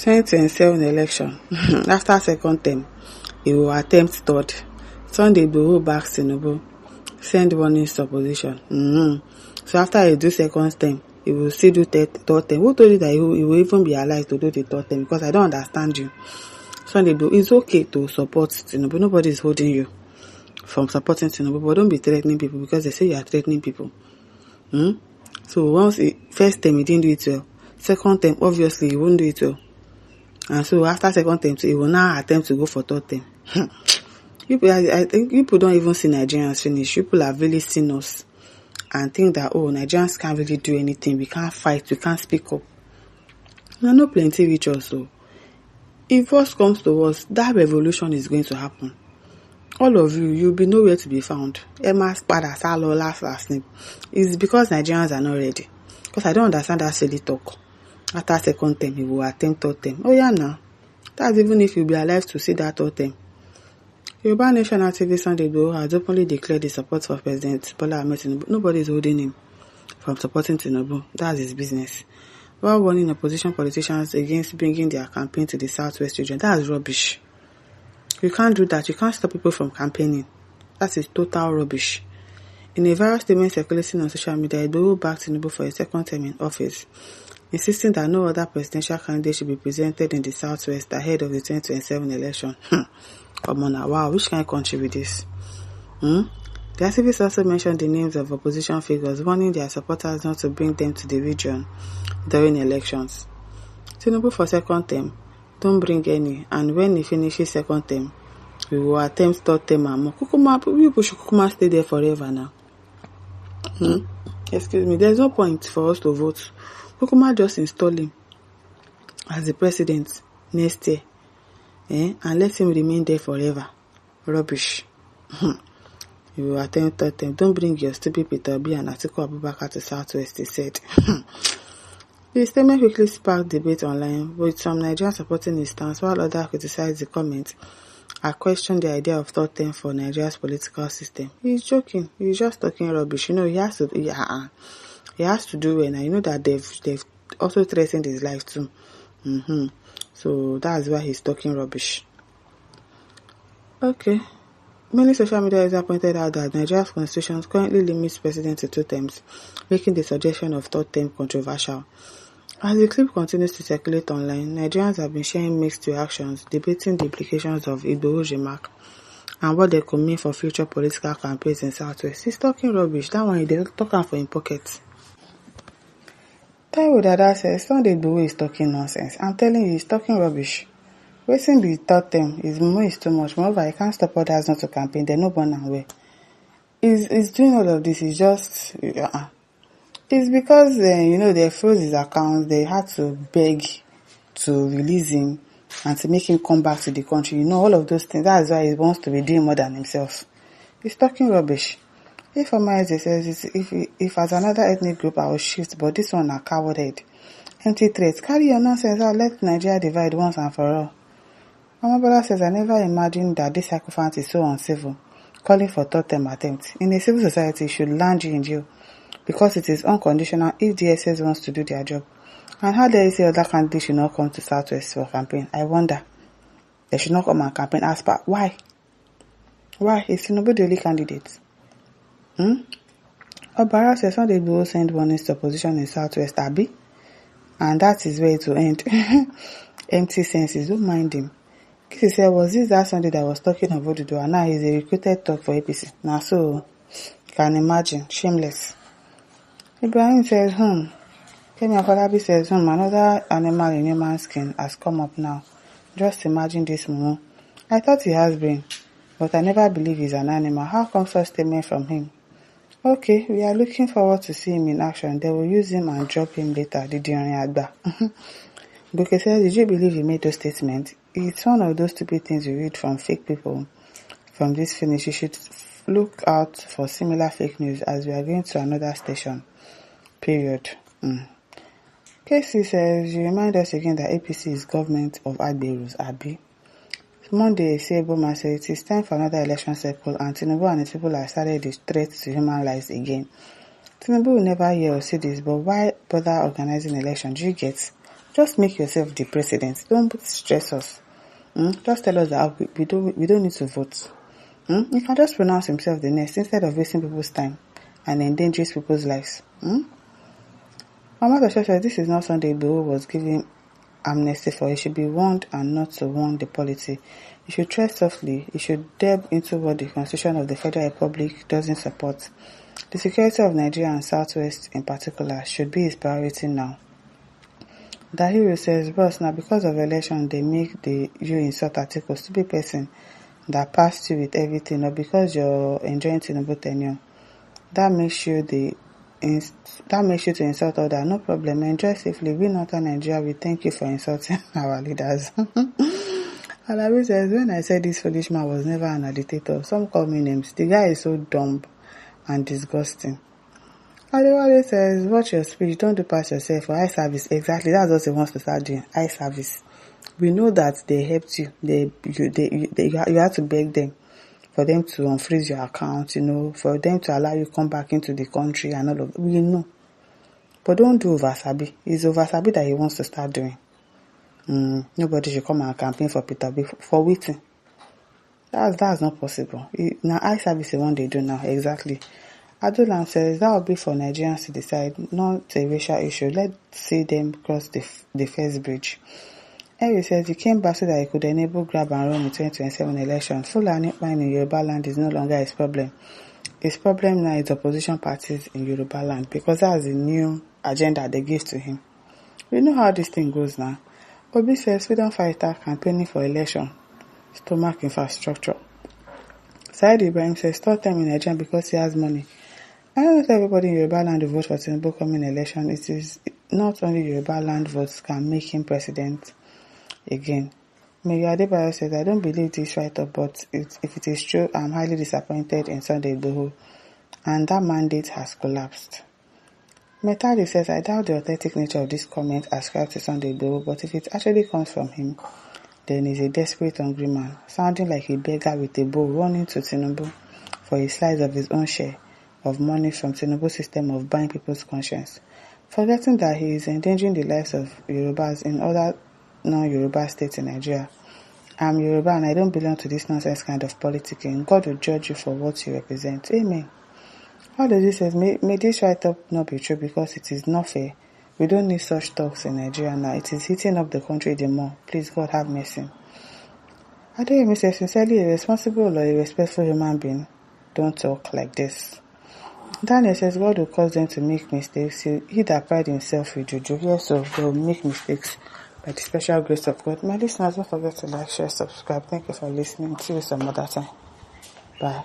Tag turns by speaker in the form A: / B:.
A: 2027 election. After second term, he will attempt third. Sunday Igboho backs Tinubu. Send warnings to opposition. So after he do second term, he will still do third term. Who told you that he will even be alive to do the third term? Because I don't understand you. Sunday Igboho, it's okay to support Tinubu. Nobody is holding you from supporting Tinubu, but don't be threatening people because they say you are threatening people. So once first term he didn't do it well, second term obviously he won't do it well, and so after second term he will now attempt to go for third term. I think people don't even see Nigerians finish. People have really seen us and think that Nigerians can't really do anything. We can't fight. We can't speak up. There are no plenty rich also. If worse comes to worse, that revolution is going to happen. All of you'll be nowhere to be found. Emma's father, Salo, last name. It's because Nigerians are not ready. Because I don't understand that silly talk. After second term, he will attempt third term. Oh yeah, now. That's even if you'll be alive to see that third term. Yoruba Nation activist Sunday Igboho has openly declared his support for President Bola Ahmed Tinubu. Nobody is holding him from supporting Tinubu. That's his business. While warning opposition politicians against bringing their campaign to the southwest region, that's rubbish. You can't do that. You can't stop people from campaigning. That is total rubbish. In a viral statement circulating on social media, Igboho backed Tinubu for a second term in office, insisting that no other presidential candidate should be presented in the southwest ahead of the 2027 election. Come on now, wow, which kind of country with this? The activists also mentioned the names of opposition figures, warning their supporters not to bring them to the region during elections. Tinubu for second term, don't bring any, and when he finishes second term, we will attempt third term and more. People should stay there forever now. Excuse me, there's no point for us to vote. Kukuma just install him as the president next year, and let him remain there forever. Rubbish. You will attempt third term. Don't bring your stupid Peter Obi and Atiku Abubakar to Southwest, he said. The statement quickly sparked debate online, with some Nigerians supporting his stance while others criticized the comment and questioned the idea of third term for Nigeria's political system. He's joking. He's just talking rubbish. He has to. He has to do it, and I know that they've also threatened his life too. So that's why he's talking rubbish. Okay. Many social media users pointed out that Nigeria's constitution currently limits president to 2 terms, making the suggestion of third term controversial. As the clip continues to circulate online, Nigerians have been sharing mixed reactions, debating the implications of Igboho's remark and what they could mean for future political campaigns in Southwest. He's talking rubbish. That one, they're talking for in pockets. Taiwo Dada says Sunday Igboho is talking nonsense. I'm telling you, he's talking rubbish. Waiting the third term is too much. Moreover, I can't stop others not to campaign. They're no born and way. He's doing all of this. It's just, it's because, they froze his accounts. They had to beg to release him and to make him come back to the country. All of those things. That's why he wants to be doing more than himself. He's talking rubbish. If for my says, if as another ethnic group I will shift, but this one are cowardhead. Empty threats. Carry your nonsense out. Let Nigeria divide once and for all. Mama brother says, I never imagined that this sycophant is so uncivil, calling for third term attempt. In a civil society, it should land you in jail, because it is unconditional if DSS wants to do their job. And how dare you say other candidates should not come to Southwest for campaign? I wonder. They should not come and campaign as per. Why? Why? Is Tinubu the only candidate? Obara says Sunday Igboho send warnings to opposition in Southwest Abi, and that is where it will end. Empty senses, don't mind him. Kisi said, was this that Sunday that was talking of Oduduwa, and now he's a recruited talk for APC. Now so, you can imagine, shameless. Ibrahim says, Kemi Afolabi says, another animal in human skin has come up now. Just imagine this, Mumu. I thought he has brain, but I never believe he's an animal. How come such statement from him? Okay, we are looking forward to see him in action. They will use him and drop him later, the Dion Agba. Goke says, did you believe he made those statements? It's one of those stupid things you read from fake people. From this finish, you should look out for similar fake news as we are going to another station. Period. KC says, you remind us again that APC is government of Agberus, Abi. Monday, Seboma says it is time for another election cycle, and Tinubu and his people have started the threat to human lives again. Tinubu will never hear or see this, but why bother organizing election? Do you get? Just make yourself the president. Don't stress us. Just tell us that we don't need to vote. You can just pronounce himself the next instead of wasting people's time and endangering people's lives. Mama Tosho says this is not Sunday Igboho was giving amnesty for. He should be warned and not to warn the polity. He should tread softly. He should delve into what the Constitution of the Federal Republic doesn't support. The security of Nigeria and Southwest in particular should be his priority now. Dahiru says, boss, now because of election they make you insult Atiku, stupid person that passed you with everything, or because you're enjoying Tinubu tenure. That makes you to insult others. No problem. Enjoy safely. We Northern Nigeria, we thank you for insulting our leaders. Alabi says, when I said this foolish man was never an agitator, some call me names. The guy is so dumb and disgusting. Adewale says, watch your speech. Don't do pass yourself for eye service. Exactly. That's what he wants to start doing. Eye service. We know that they helped you. You have to beg them for them to unfreeze your account, for them to allow you to come back into the country and all of that. We know. But don't do oversabi. It's oversabi that he wants to start doing. Nobody should come and campaign for Peter B. For waiting. That's not possible. Now, eye service is one they do now. Exactly. Adulan says that will be for Nigerians to decide, not a racial issue. Let's see them cross the first bridge. Eric says he came back so that he could enable grab and run in 2027 election. Fulani mine in Yoruba land is no longer his problem. His problem now is opposition parties in Yoruba land, because that's the new agenda they give to him. We know how this thing goes now. Obi says freedom fighter campaigning for election. Stomach infrastructure. Said Ibrahim says stop time in Nigeria because he has money. I don't know if everybody in Yoruba land will vote for Tinubu coming election. It is not only Yoruba land votes can make him president again. Mary Adebayo says, I don't believe this write-up, but if it is true, I'm highly disappointed in Sunday Igboho, and that mandate has collapsed. Metali says, I doubt the authentic nature of this comment ascribed to Sunday Igboho, but if it actually comes from him, then he's a desperate hungry man, sounding like a beggar with a bow running to Tinubu for a slice of his own share of money from Tinubu's system of buying people's conscience, forgetting that he is endangering the lives of Yorubas in other non-Yoruba states in Nigeria. I'm Yoruba and I don't belong to this nonsense kind of politicking. God will judge you for what you represent. Amen. How does this say? May this write-up not be true because it is not fair. We don't need such talks in Nigeria now. It is heating up the country the more. Please, God have mercy. Adeyemi says, sincerely, a responsible or a respectful human being don't talk like this. Daniel says, God will cause them to make mistakes. He that pride himself with juju. Yes, so they will make mistakes by the special grace of God. My listeners, don't forget to like, share, subscribe. Thank you for listening. See you some other time. Bye.